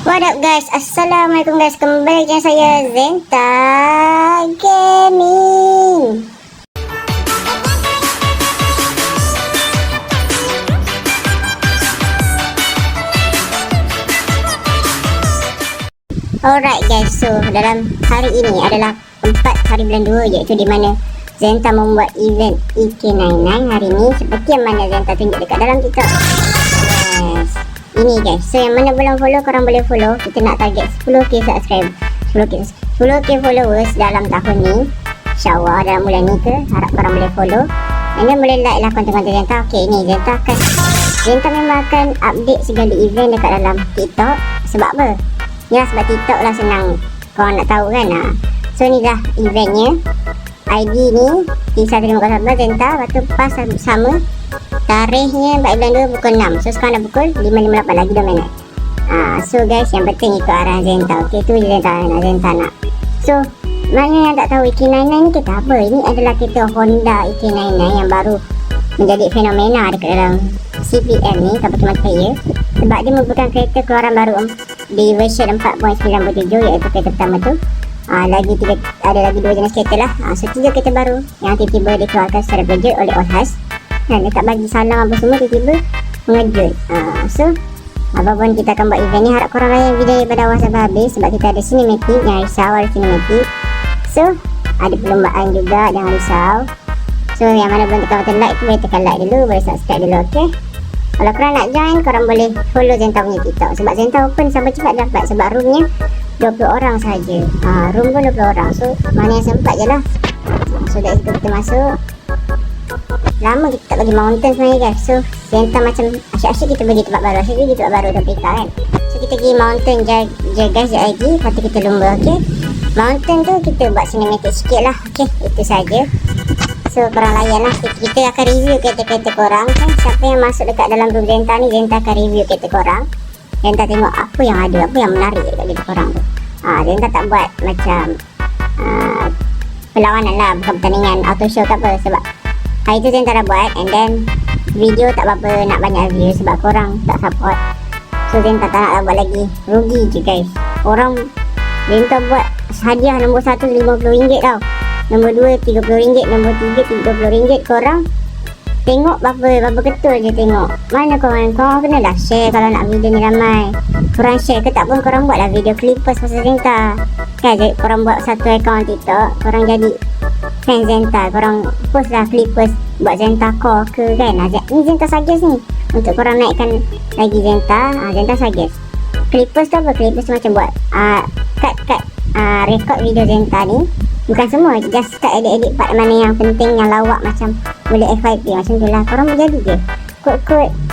What up guys, Assalamualaikum guys. Kembali dengan saya Zenta Gaming. Alright guys, so dalam hari ini adalah 4 hari bulan 2, iaitu di mana Zenta membuat event EK99 hari ini, seperti yang mana Zenta tunjuk dekat dalam TikTok. Yes, ini guys, so yang mana belum follow, korang boleh follow. Kita nak target 10k subscribe, 10k followers dalam tahun ni, InsyaAllah dalam bulan ni ke. Harap korang boleh follow, and then boleh like lah konten-konten Zenta. Ok, ni Zenta memang akan update segala event dekat dalam TikTok. Sebab apa? Ya, sebab TikTok lah senang, korang nak tahu kan. So ni lah eventnya. ID ni T1504 Zenta. Lepas tu pas sama, tarikhnya 4 bulan 2 pukul 6. So sekarang dah pukul 5.58, lagi 2 minit. So guys, yang penting ikut arahan Zenta. Ok, tu je Zenta nak. So maknanya yang tak tahu EK99 ni kereta apa. Ini adalah kereta Honda EK99 yang baru menjadi fenomena dekat dalam CPM ni, kapal Mataya. Sebab dia merupakan kereta keluaran baru di version 4.97, iaitu kereta pertama tu. Ada lagi 2 jenis kereta lah. So 3 kereta baru yang tiba-tiba dikeluarkan secara berkejut oleh Othas, dan dia tak bagi salam apa semua, tiba-tiba mengejut. So apapun, kita akan buat event ni. Harap korang layan video daripada awal sampai habis, sebab kita ada cinematic, jangan risau ada cinematic. So ada perlombaan juga, jangan risau. So yang mana belum tekan button like tu, boleh tekan like dulu, boleh subscribe dulu. Ok, kalau korang nak join, korang boleh follow Zenta punya TikTok. Sebab Zenta open sampai cepat dapat, sebab roomnya 20 orang saja. Room pun 20 orang. So mana yang sempat je lah. So dari situ kita masuk. Lama kita tak bagi mountain sebenarnya guys. So Zenta macam asyik-asyik kita pergi tempat baru. Asyik pergi tempat baru Topika kan. So kita pergi mountain je guys, sekejap lagi. Lepas tu kita lumba. Ok, mountain tu kita buat cinematic sikit lah. Ok, itu saja. So korang layan lah. Kita akan review kereta-kereta korang kan. Siapa yang masuk dekat dalam room Zenta ni, Zenta akan review kereta korang. Zenta tengok apa yang ada, apa yang menarik dekat kereta korang tu. Zenta tak buat macam perlawanan lah, bukan pertandingan auto show ke apa. Sebab hari tu Zenta dah buat, and then video tak berapa nak banyak view sebab korang tak support. So Zenta tak nak buat lagi, rugi je guys. Orang Zenta buat hadiah nombor 1 RM50 tau, nombor 2 RM30, nombor 3 RM30. Korang tengok berapa ketul je tengok. Mana korang kena dah share kalau nak video ni ramai. Korang share ke tak pun, korang buat lah video clippers pasal Zenta kan. Korang buat satu account TikTok, korang jadi fan Zenta, korang post lah clippers buat Zenta core ke kan. Ni Zenta suggest ni untuk korang naikkan lagi Zenta. Zenta suggest clippers tu apa? Clippers tu macam buat cut record video Zenta ni. Bukan semua, just cut edit part mana yang penting, yang lawak, macam boleh FYP macam tu lah. Korang boleh jadi je kod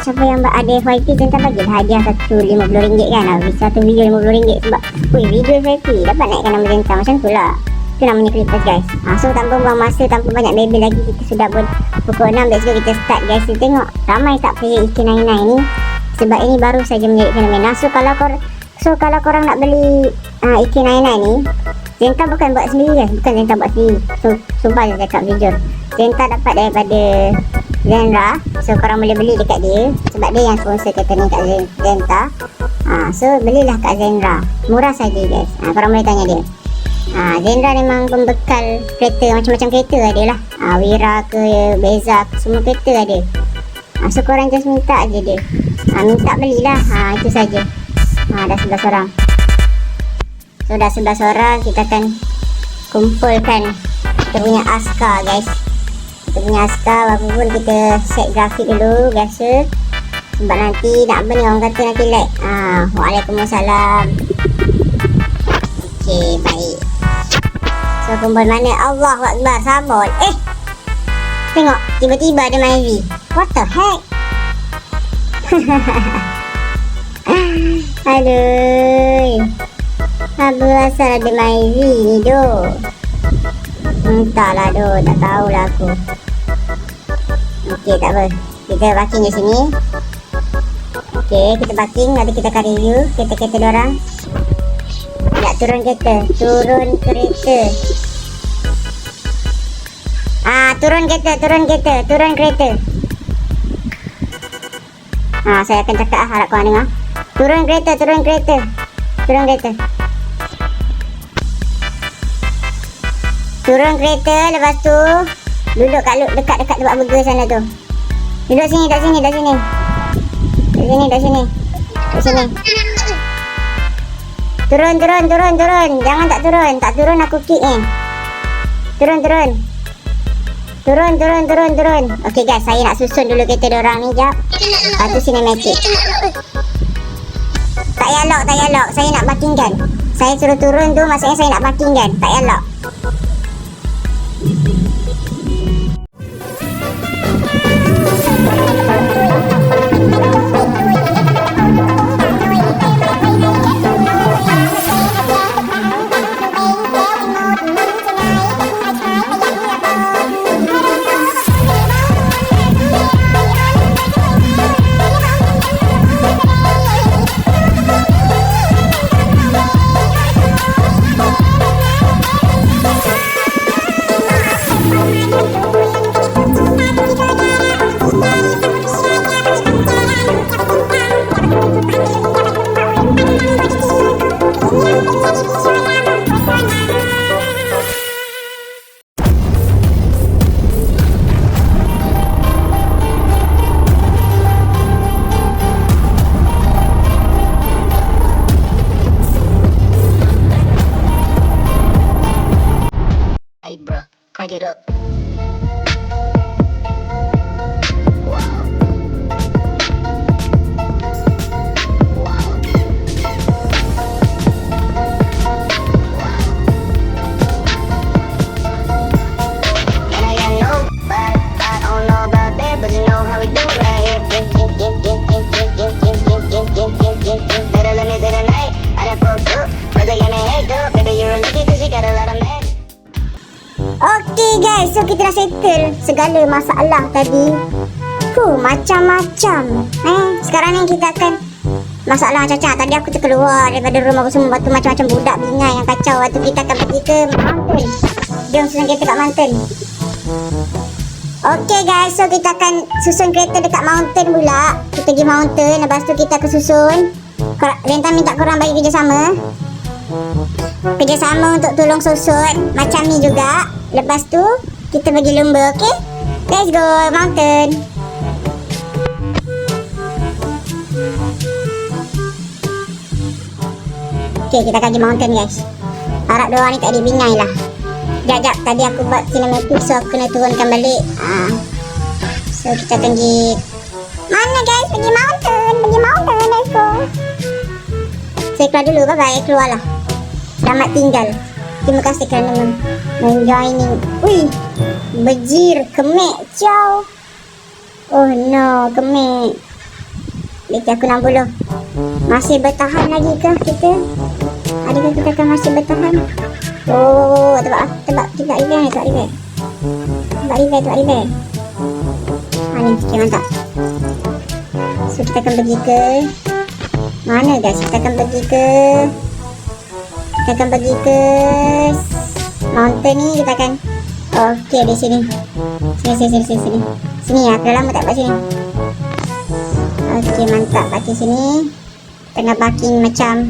siapa yang ada FYP, Zenta bagi hadiah satu RM50 kan. Satu video RM50 sebab video FYP dapat naikkan nama Zenta, macam tu lah. Itu namanya clippers guys. So tanpa buang masa, tanpa banyak bebel lagi, kita sudah pun pukul 6. Let's go, kita start guys. Kita tengok ramai tak player EK99 ni, sebab ini baru saja menjadi fenomena. So kalau korang nak beli EK99 ni, Zenta bukan buat sendiri guys, bukan Zenta buat sendiri. So sumpah je cakap jujur, Zenta dapat daripada Zenra. So korang boleh beli dekat dia, sebab dia yang sponsor kereta ni kat Zenta. So belilah kat Zenra, murah saja guys. Korang boleh tanya dia. Zenra memang pembekal kereta, macam-macam kereta ada lah. Wira ke, Beza ke, semua kereta ada. So korang just minta je dia, minta belilah. Itu saja. Dah 11 orang. So dah 11 orang, kita akan kumpulkan kita punya askar guys. Kita punya askar, walaupun kita set grafik dulu biasa, sebab nanti nak apa ni, orang kata nanti like. Waalaikumsalam. Ok, baik. So kumpul mana? Allahu Akbar, sabol. Tengok, tiba-tiba ada Myvi. What the heck? Aduh, apa asal ada Myvi ni doh? Entahlah doh, tak tahulah aku. Okey, tak apa, kita parking di sini. Okey, kita parking, nanti kita akan review kereta-kereta diorang. Tak, turun kereta. Turun kereta. Saya akan cakap, harap korang dengar. Turun kereta. Turun kereta. Turun kereta, lepas tu duduk dekat tempat burger sana tu. Duduk sini, kat sini. Duduk sini. Turun. Jangan tak turun. Tak turun aku kick ni. Turun. Okey guys, saya nak susun dulu kereta diorang ni jap. Lepas tu cinematic. Tak payah lock. Saya nak parking kan. Saya suruh turun tu maksudnya saya nak parking kan. Tak payah lock. Hey bro, crank it up. Okey guys, so kita dah settle segala masalah tadi. Macam-macam. Sekarang ni kita akan masalah macam-macam. Tadi aku terkeluar daripada rumah aku semua. Lepas tu macam-macam budak bingai yang kacau. Lepas tu kita akan pergi ke mountain. Jom susun kereta kat mountain. Okey guys, so kita akan susun kereta dekat mountain pula. Kita pergi mountain, lepas tu kita akan susun. Rentan minta korang bagi kerjasama untuk tolong susun. Macam ni juga. Lepas tu kita pergi lumba, okey? Let's go mountain. Okey, kita akan pergi mountain guys. Harap diorang ni tak ada bingai lah. Sekejap, tadi aku buat cinematic so aku kena turunkan balik. So kita akan pergi mana guys? Pergi mountain, let's go. Saya keluar dulu, bye-bye, keluar lah. Selamat tinggal. Terima kasih kerana menjoining. Ui, bejir, kemek, ciao. Oh no, kemek. Lihat aku 60. Masih bertahan lagi kah kita? Adakah kita akan masih bertahan? Oh, tebak repair. Tebak repair. Ni sikit mantap. So kita akan pergi ke mana guys? Kita akan pergi ke mountain ni. Kita akan okey di sini. Sini ya, dah lama tak kat sini. Okey, mantap. Parking sini. Tengah parking macam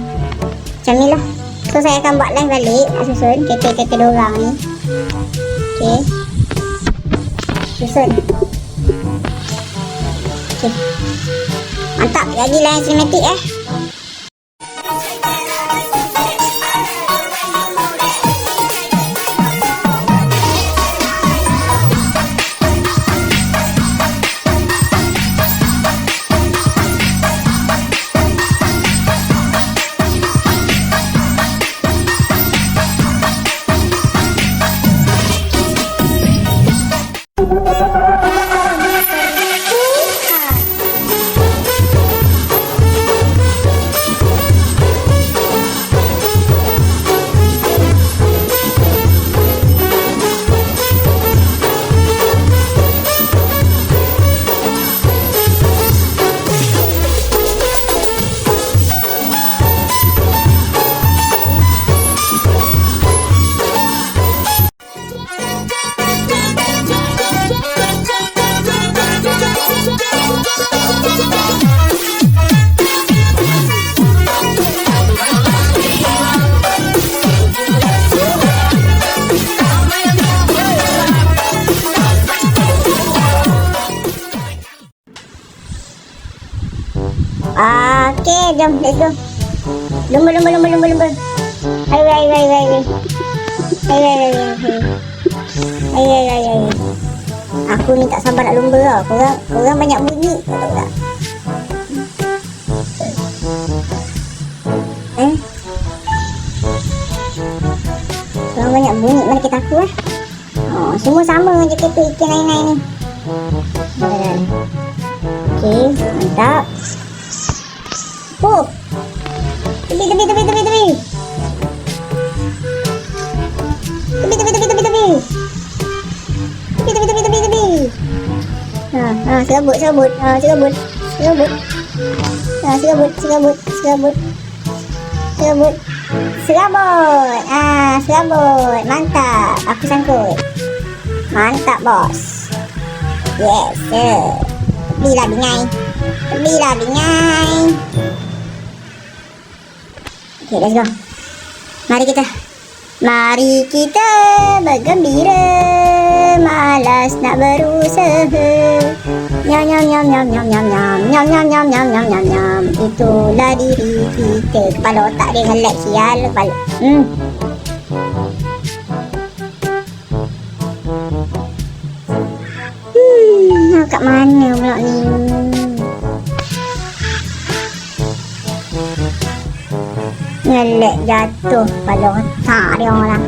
ni lah. So saya akan buat live balik nak susun kereta-kereta diorang ni. Okey, susun. Okey, mantap. Lagi line cinematic jom, let's go. Lumba. Hai. Aku ni tak sabar nak lumba tau. Korang banyak bunyi, kau tahu tak? Korang banyak bunyi, mana kita aku lah. Oh, semua sama je kereta ikan lain-lain ni. Okey, mantap. Oh, tepi. Tepi. Serabut. Serabut. Serabut. Mantap. Aku sangkut. Mantap, bos. Yes, sir. Tepilah bingai. Okay, let's go. Mari kita bergembira, malas nak berusaha. Nyam. Itulah diri kita. Kepala otak dia ngelak sial kepala. Kat mana pula ni? Ngelak jatuh kepala otak dia orang.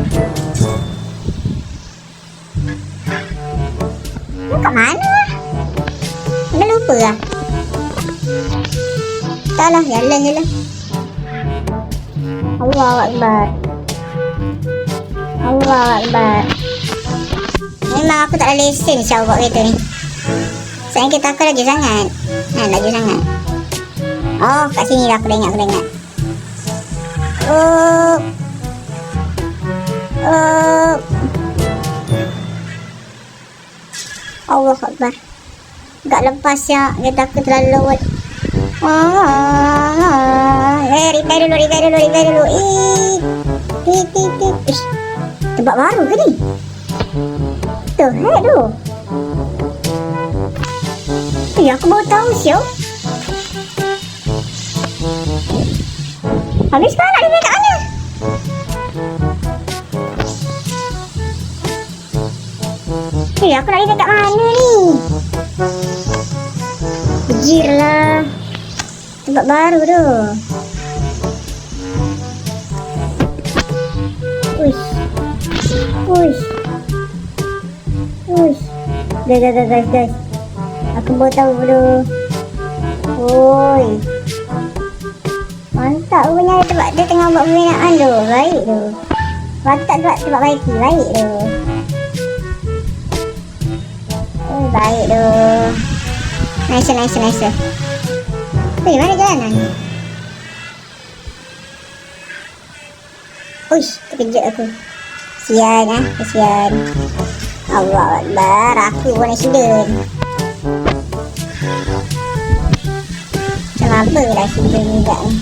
Kat mana? Dah lupa lah. Tak lah, jalan je lah. Allahu Akbar. Memang aku tak ada lesen siapa buat kereta ni. Sayang kereta aku laju sangat. Oh, kat sini lah aku dah ingat. Allah Akbar. Tak lepas ya, kereta aku terlalu lewat. Repair dulu. Ish, tempat baru ke ni? Tuh, tu. Aku baru tahu siap. Habis sekarang nak repair kat mana? Aku nak repair kat mana ni? Bejir lah. Tempat baru tu. Uish. Guys. Aku baru tahu dulu. Oi. Mantap punya tempat dia tengah buat pembinaan tu. Baik tu. Mantap tempat baik tu. Baik tu. Nice. Mana jalan ni? Uish, terkejut aku. Kesian. Allah Akbar, aku pun accident. Macam apa lah accident juga ni?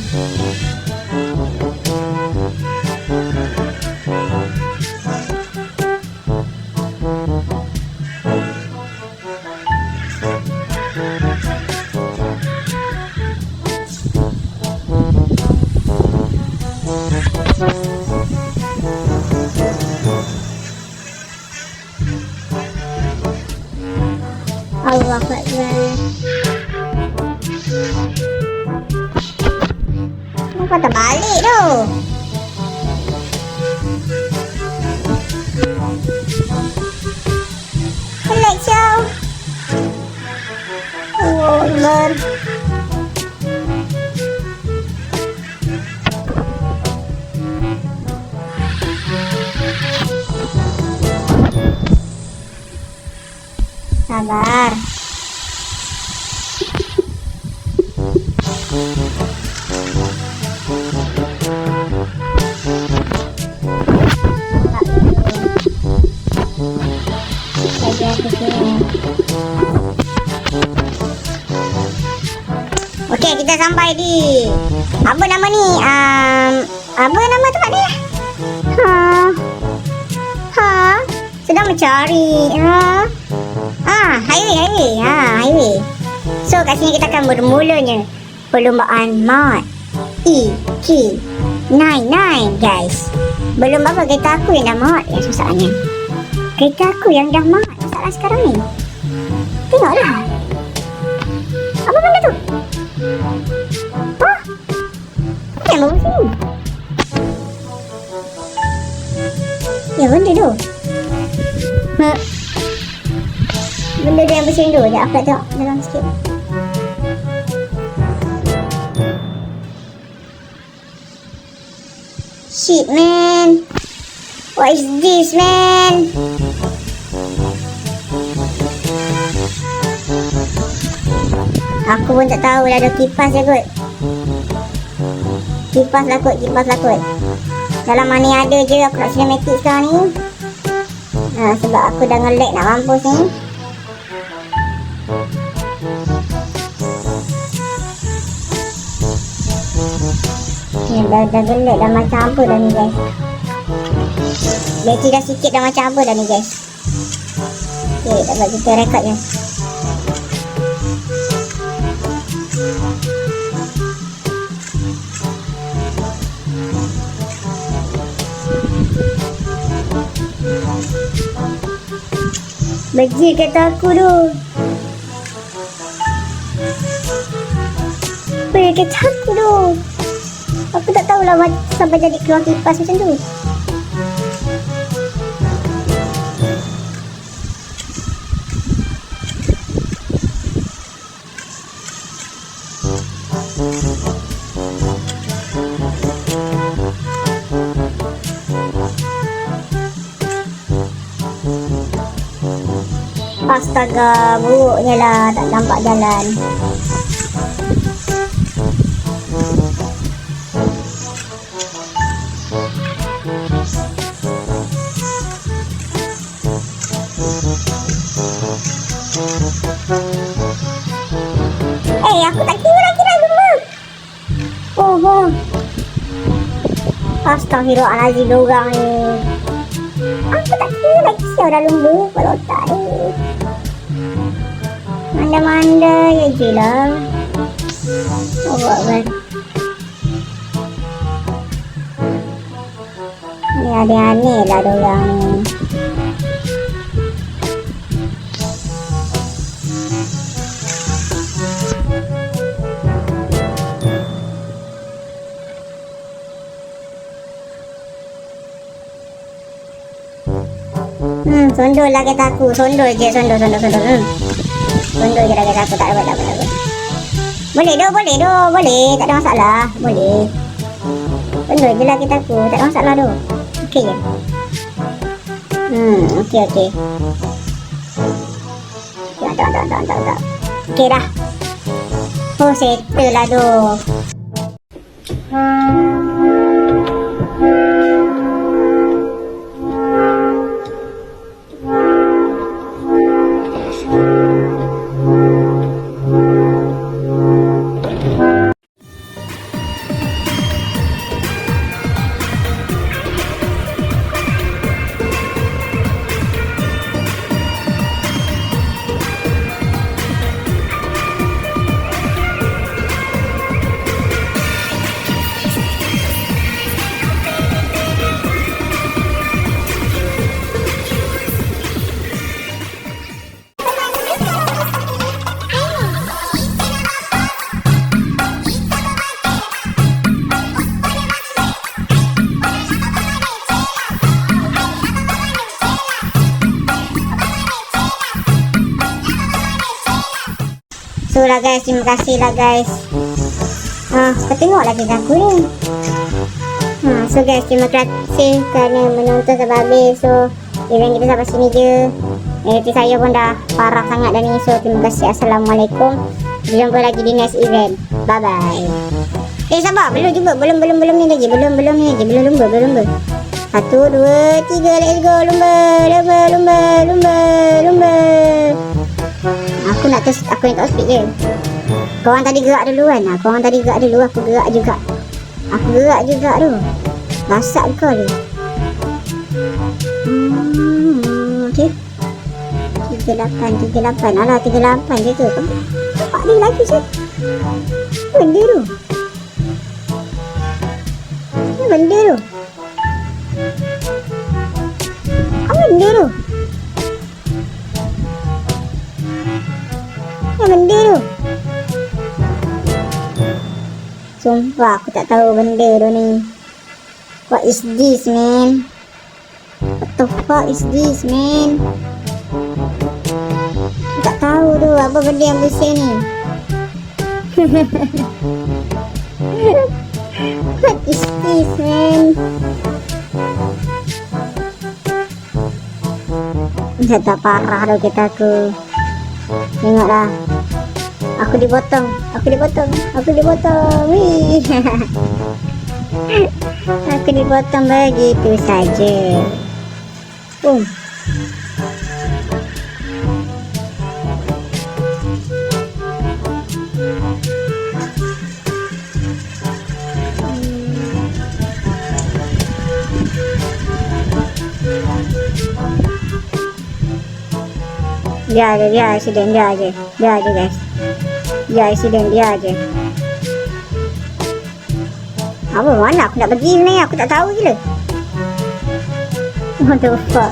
Allah Akbar. Kenapa terbalik tu? Pelik siau. Allah Akbar. Sabar. Okey, kita sampai di apa nama ni? Apa nama tempat ni? Sedang mencari. Highway. So kat sini kita akan bermulanya perlumbaan mod EQ99 guys. Belum apa kereta aku yang dah mod yang susahnya. Kereta aku yang dah mod masalah sekarang ni. Tengoklah. Apa benda tu? Apa yang bawa sini? Ya benda tu. Benda dia yang bersihin tu. Sekejap aku nak tengok dalam sikit. Shit man. What is this man? Aku pun tak tahu dah ada kipas je kot. Kipas lah kot. Dalam mana ada je aku nak cinematic sekarang ni. Sebab aku dah nge-lag nak mampus ni. Dah gelap dah macam apa dah ni guys. Bateri dah sikit dah macam apa dah ni guys. Okay, dapat kita record je. Bejil kata aku tu. Bejil kata aku tu. Aku tak tahulah sampai jadi keluar kipas macam tu. Astaga, buruknya lah tak nampak jalan. Aku tak kira lagi dah lumba. Oh. Astaghfirullahaladzim dorang ni. Aku tak kira lagi siapa dah lumba. Kalau tak ni. Manda-manda je lah. Buat kan. Ni aneh-aneh lah dorang ni. Sondol lah kereta aku. Sondol je. Sondol je lah kereta aku. Tak dapat. Boleh. Tak ada masalah. Boleh. Sondol je lah kereta aku. Tak ada masalah tu. Okey je. Okey. Tak. Okey dah. Oh, settle lah tu. So lah guys, terima kasih lah guys. Tengoklah kisah aku ni. So guys, terima kasih kerana menonton sampai habis. So event kita sampai sini je. Editing saya pun dah parah sangat dah ni. So terima kasih. Assalamualaikum. Jumpa lagi di next event. Bye bye. Sabar, belum juga. Belum ni lagi. Belum ni lagi. Belum lumba. 1, 2, 3, let's go. Lumba. Aku nak tahu speed je. Korang tadi gerak dulu kan? Korang tadi gerak dulu, aku gerak juga. Tu. Basak kau tu. Okey. 38. Alah, 38 je ke? Nampak dia lagi je. benda tu? Apa benda tu? Apa benda tu? Apa benda tu? Sumpah aku tak tahu benda tu ni. What is this, man? What the fuck is this, man? Aku tak tahu tu apa benda yang besar ni. What is this, man? Dah tak parah dah kita aku. Tengoklah. Aku dipotong. Wih. Aku dipotong begitu saja. Dia accident dia aja guys. Dia accident dia aja. Apa mana aku nak pergi ni? Aku tak tahu gila. What the fuck?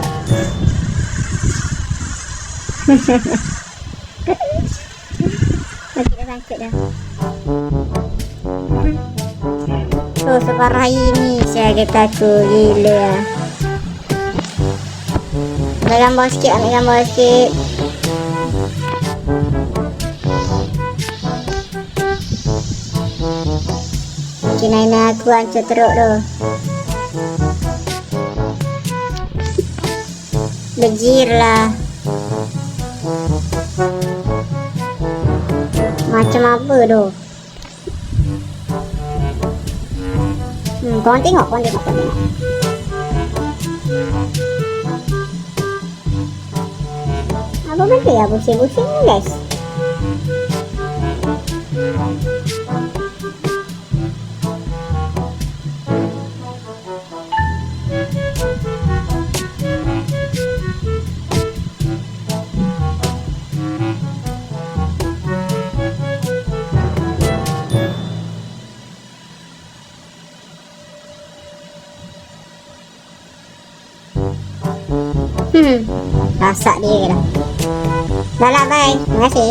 Sakit dah. Oh, separah ini saya kata aku gila. Ambil gambar sikit. Kinain aku hancur teruk tu. Bejir lah. Macam apa tu? Korang tengok. Apa benda ya pusing-pusing ni guys? Rasak dia dah. Dah lah, bye. Terima kasih.